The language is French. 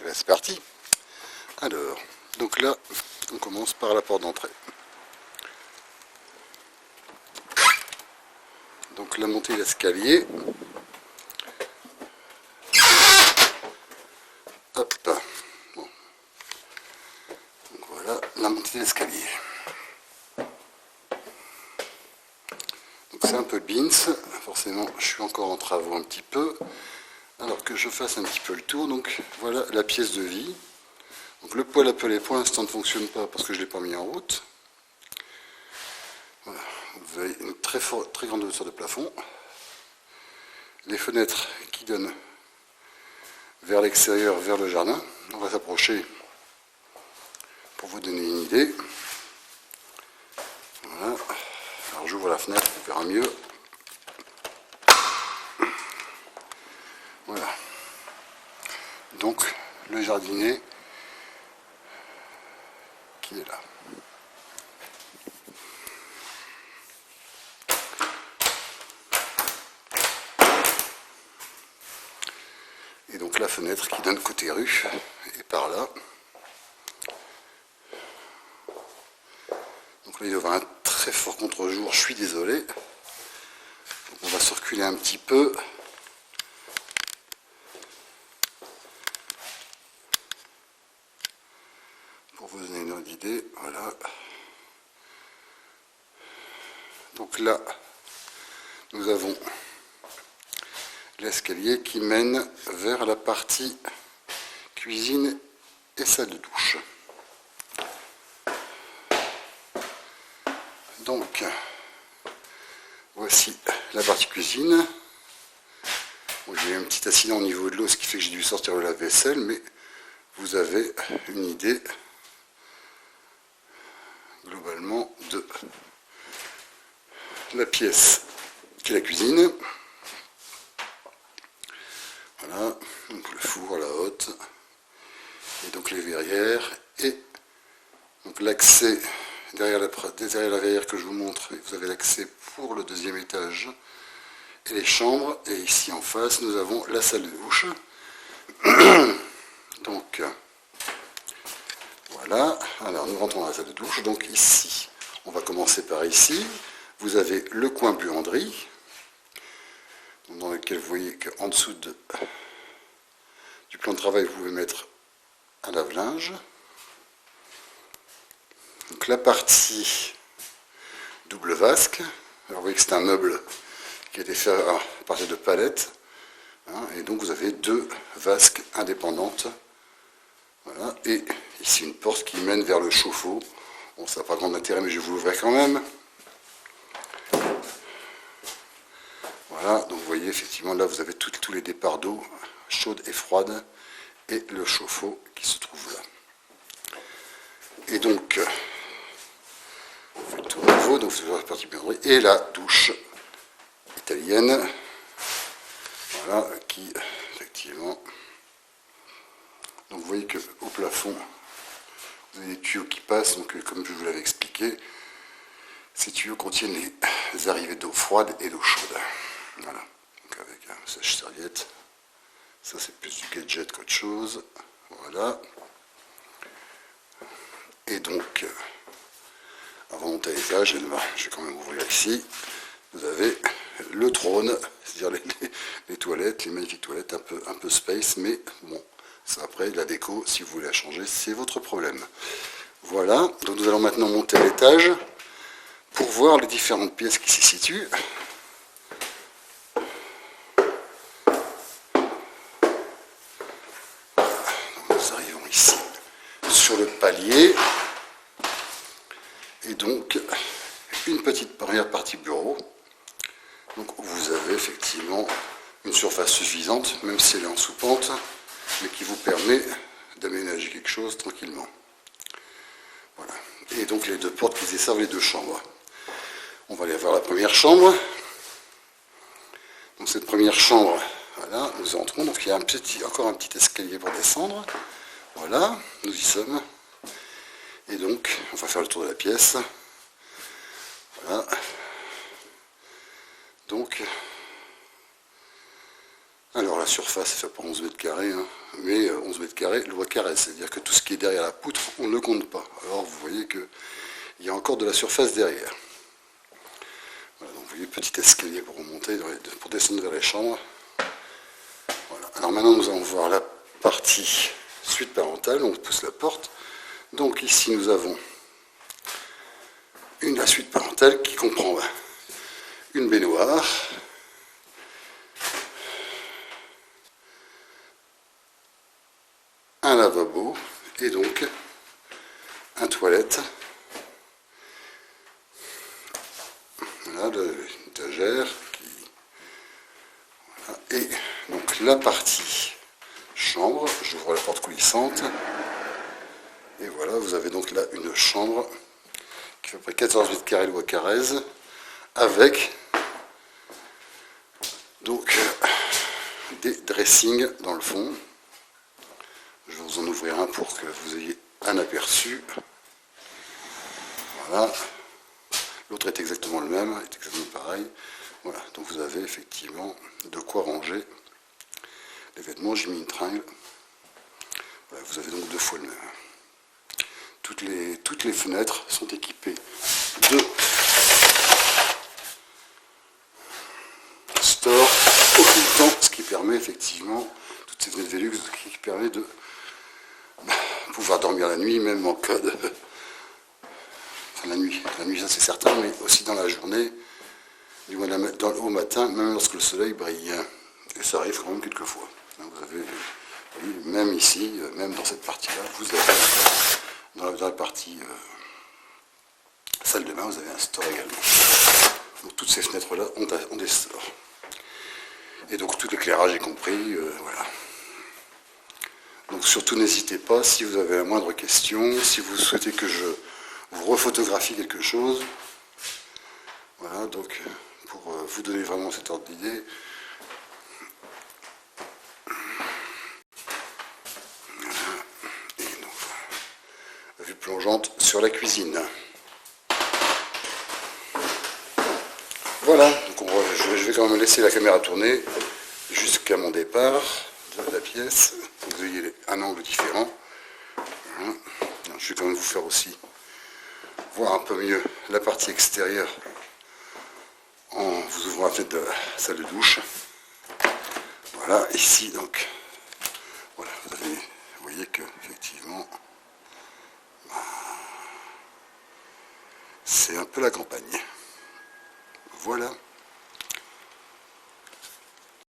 Et là c'est parti. Alors, donc là, on commence par la porte d'entrée. Donc la montée de l'escalier. Hop. Bon. Donc voilà la montée de l'escalier. Donc c'est un peu beans. Forcément, je suis encore en travaux un petit peu. Alors que je fasse un petit peu le tour. Donc voilà la pièce de vie. Donc le poêle à peler pour l'instant ne fonctionne pas parce que je ne l'ai pas mis en route. Voilà. Vous avez une très grande hauteur de plafond. Les fenêtres qui donnent vers l'extérieur, vers le jardin. On va s'approcher pour vous donner une idée. Voilà. Alors j'ouvre la fenêtre, on verra mieux. Voilà. Donc le jardinier qui est là. Et donc la fenêtre qui donne côté rue est par là. Donc là il y aura un très fort contre-jour, je suis désolé. Donc on va se reculer un petit peu. Pour vous donner une autre idée, voilà. Donc là, nous avons l'escalier qui mène vers la partie cuisine et salle de douche. Donc, voici la partie cuisine. Bon, j'ai eu un petit accident au niveau de l'eau, ce qui fait que j'ai dû sortir le lave-vaisselle, mais vous avez une idée globalement de la pièce qui est la cuisine. Voilà, donc le four à la haute, et donc les verrières, et donc l'accès derrière la verrière que je vous montre, vous avez l'accès pour le deuxième étage et les chambres, et ici en face nous avons la salle de douche. Donc voilà, alors nous rentrons dans la salle de douche. Donc ici, on va commencer par ici. Vous avez le coin buanderie, dans lequel vous voyez qu'en dessous du plan de travail, vous pouvez mettre un lave-linge. Donc la partie double vasque. Alors vous voyez que c'est un meuble qui a été fait à partir de palettes. Hein, et donc vous avez deux vasques indépendantes. Voilà, et ici une porte qui mène vers le chauffe-eau. Bon, ça n'a pas grand intérêt, mais je vais vous l'ouvrir quand même. Voilà, donc vous voyez effectivement là vous avez tous les départs d'eau chaude et froide et le chauffe-eau qui se trouve là. Et donc, on fait le tour nouveau, donc c'est la partie buanderie, et la douche italienne, voilà, qui effectivement, donc vous voyez qu'au plafond, vous avez des tuyaux qui passent, donc comme je vous l'avais expliqué, ces tuyaux contiennent les arrivées d'eau froide et d'eau chaude. Voilà, donc avec un sèche-serviette. Ça c'est plus du gadget qu'autre chose. Voilà. Et donc, avant de monter à l'étage, je vais quand même ouvrir ici. Vous avez le trône, c'est-à-dire les toilettes, les magnifiques toilettes, un peu space, mais bon, ça après, la déco, si vous voulez la changer, c'est votre problème. Voilà, donc nous allons maintenant monter à l'étage pour voir les différentes pièces qui s'y situent. Nous arrivons ici sur le palier et donc une petite première partie bureau, donc où vous avez effectivement une surface suffisante, même si elle est en sous-pente, mais qui vous permet d'aménager quelque chose tranquillement. Voilà. Et donc les deux portes qui desservent les deux chambres. On va aller voir la première chambre. Donc cette première chambre, voilà, nous entrons. Donc il y a encore un petit escalier pour descendre. Voilà, nous y sommes. Et donc, on va faire le tour de la pièce. Voilà. Donc, Alors la surface est faite pour 11 mètres carrés, hein, mais 11 mètres carrés loi Carrez, c'est-à-dire que tout ce qui est derrière la poutre, on ne le compte pas. Alors vous voyez qu'il y a encore de la surface derrière. Voilà, donc vous voyez, petit escalier pour remonter, pour descendre vers les chambres. Voilà. Alors maintenant nous allons voir la partie suite parentale, on pousse la porte. Donc ici nous avons la suite parentale qui comprend une baignoire, un lavabo et donc un toilette. Voilà, une étagère. Voilà. Et donc la partie chambre, j'ouvre la porte coulissante. Et voilà, vous avez donc là une chambre qui fait à peu près 14 mètres carrés loi Carrez, avec donc des dressings dans le fond. Je vais vous en ouvrir un pour que vous ayez un aperçu. Voilà. L'autre est exactement le même, est exactement pareil. Voilà, donc vous avez effectivement de quoi ranger les vêtements. J'ai mis une tringle. Voilà, vous avez donc deux fois le même. Toutes les fenêtres sont équipées de store occultant, ce qui permet effectivement, toutes ces fenêtres Velux, qui permet de pouvoir dormir la nuit, même en cas de... Enfin, la nuit ça c'est certain, mais aussi dans la journée, du moins au matin, même lorsque le soleil brille. Et ça arrive quand même quelquefois. Vous avez, même ici, même dans cette partie-là, vous avez, dans la partie salle de bain, vous avez un store également. Donc toutes ces fenêtres-là ont des stores. Et donc tout l'éclairage est compris, voilà. Donc surtout n'hésitez pas, si vous avez la moindre question, si vous souhaitez que je vous refotographie quelque chose, voilà, donc pour vous donner vraiment cet ordre d'idée. Voilà. Et donc voilà, vue plongeante sur la cuisine. Voilà, donc je vais quand même laisser la caméra tourner jusqu'à mon départ de la pièce, pour que vous ayez un angle différent. Voilà. Je vais quand même vous faire aussi voir un peu mieux la partie extérieure en vous ouvrant la fenêtre de la salle de douche. Voilà, ici donc, voilà, vous voyez que effectivement, c'est un peu la campagne. Voilà.